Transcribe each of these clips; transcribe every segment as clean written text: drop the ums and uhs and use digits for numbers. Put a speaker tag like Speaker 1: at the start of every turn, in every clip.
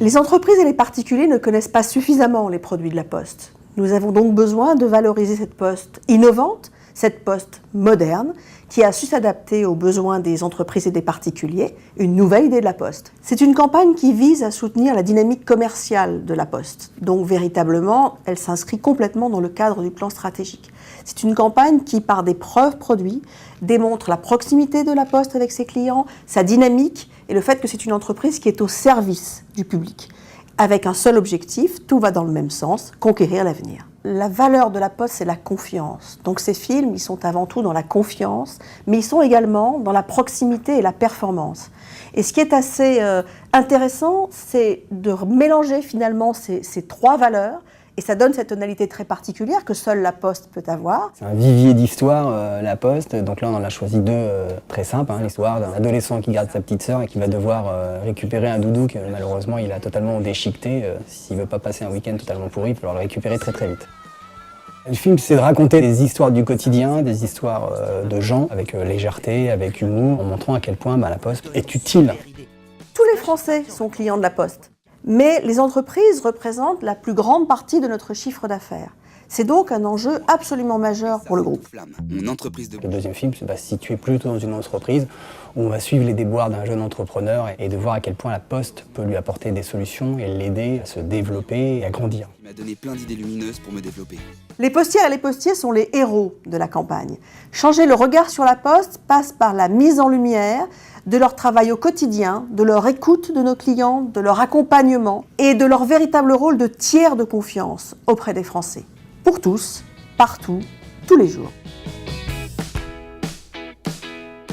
Speaker 1: Les entreprises et les particuliers ne connaissent pas suffisamment les produits de la Poste. Nous avons donc besoin de valoriser cette Poste innovante, cette Poste moderne, qui a su s'adapter aux besoins des entreprises et des particuliers, une nouvelle idée de la Poste. C'est une campagne qui vise à soutenir la dynamique commerciale de la Poste. Donc véritablement, elle s'inscrit complètement dans le cadre du plan stratégique. C'est une campagne qui, par des preuves produits, démontre la proximité de la Poste avec ses clients, sa dynamique et le fait que c'est une entreprise qui est au service du public. Avec un seul objectif, tout va dans le même sens, conquérir l'avenir. La valeur de la Poste, c'est la confiance. Donc ces films, ils sont avant tout dans la confiance, mais ils sont également dans la proximité et la performance. Et ce qui est assez intéressant, c'est de mélanger finalement ces trois valeurs, et ça donne cette tonalité très particulière que seule la Poste peut avoir.
Speaker 2: C'est un vivier d'histoire, la Poste. Donc là, on en a choisi deux très simples. L'histoire d'un adolescent qui garde sa petite sœur et qui va devoir récupérer un doudou que malheureusement, il a totalement déchiqueté. S'il ne veut pas passer un week-end totalement pourri, il va falloir le récupérer très très vite. Le film, c'est de raconter des histoires du quotidien, des histoires de gens, avec légèreté, avec humour, en montrant à quel point la Poste est utile.
Speaker 1: Tous les Français sont clients de la Poste. Mais les entreprises représentent la plus grande partie de notre chiffre d'affaires. C'est donc un enjeu absolument majeur pour le groupe.
Speaker 2: Le deuxième film va se situer plutôt dans une entreprise où on va suivre les déboires d'un jeune entrepreneur et de voir à quel point la Poste peut lui apporter des solutions et l'aider à se développer et à grandir.
Speaker 3: Il m'a donné plein d'idées lumineuses pour me développer.
Speaker 1: Les postières et les postiers sont les héros de la campagne. Changer le regard sur la Poste passe par la mise en lumière de leur travail au quotidien, de leur écoute de nos clients, de leur accompagnement et de leur véritable rôle de tiers de confiance auprès des Français. Pour tous, partout, tous les jours.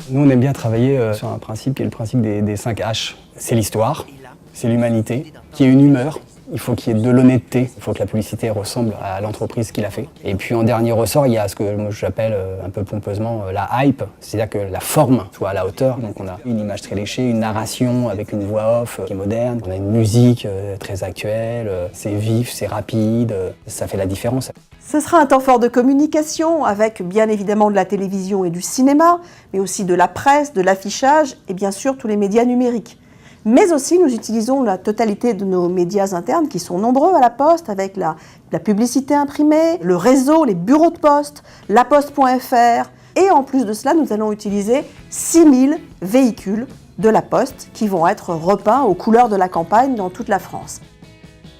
Speaker 2: Nous, on aime bien travailler sur un principe qui est le principe des 5 H. C'est l'histoire, c'est l'humanité, qu'il y ait une humeur, il faut qu'il y ait de l'honnêteté, il faut que la publicité ressemble à l'entreprise qui l'a fait. Et puis en dernier ressort, il y a ce que moi j'appelle un peu pompeusement la hype, c'est-à-dire que la forme soit à la hauteur. Donc on a une image très léchée, une narration avec une voix off qui est moderne, on a une musique très actuelle, c'est vif, c'est rapide, ça fait la différence.
Speaker 1: Ce sera un temps fort de communication avec bien évidemment de la télévision et du cinéma, mais aussi de la presse, de l'affichage et bien sûr tous les médias numériques. Mais aussi, nous utilisons la totalité de nos médias internes qui sont nombreux à la Poste avec la publicité imprimée, le réseau, les bureaux de poste, laposte.fr. Et en plus de cela, nous allons utiliser 6000 véhicules de la Poste qui vont être repeints aux couleurs de la campagne dans toute la France.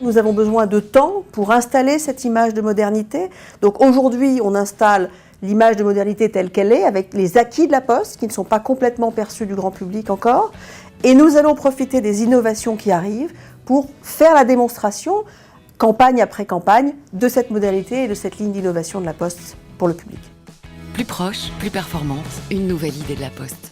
Speaker 1: Nous avons besoin de temps pour installer cette image de modernité. Donc aujourd'hui, on installe l'image de modernité telle qu'elle est, avec les acquis de la Poste, qui ne sont pas complètement perçus du grand public encore. Et nous allons profiter des innovations qui arrivent pour faire la démonstration, campagne après campagne, de cette modernité et de cette ligne d'innovation de la Poste pour le public.
Speaker 4: Plus proche, plus performante, une nouvelle idée de la Poste.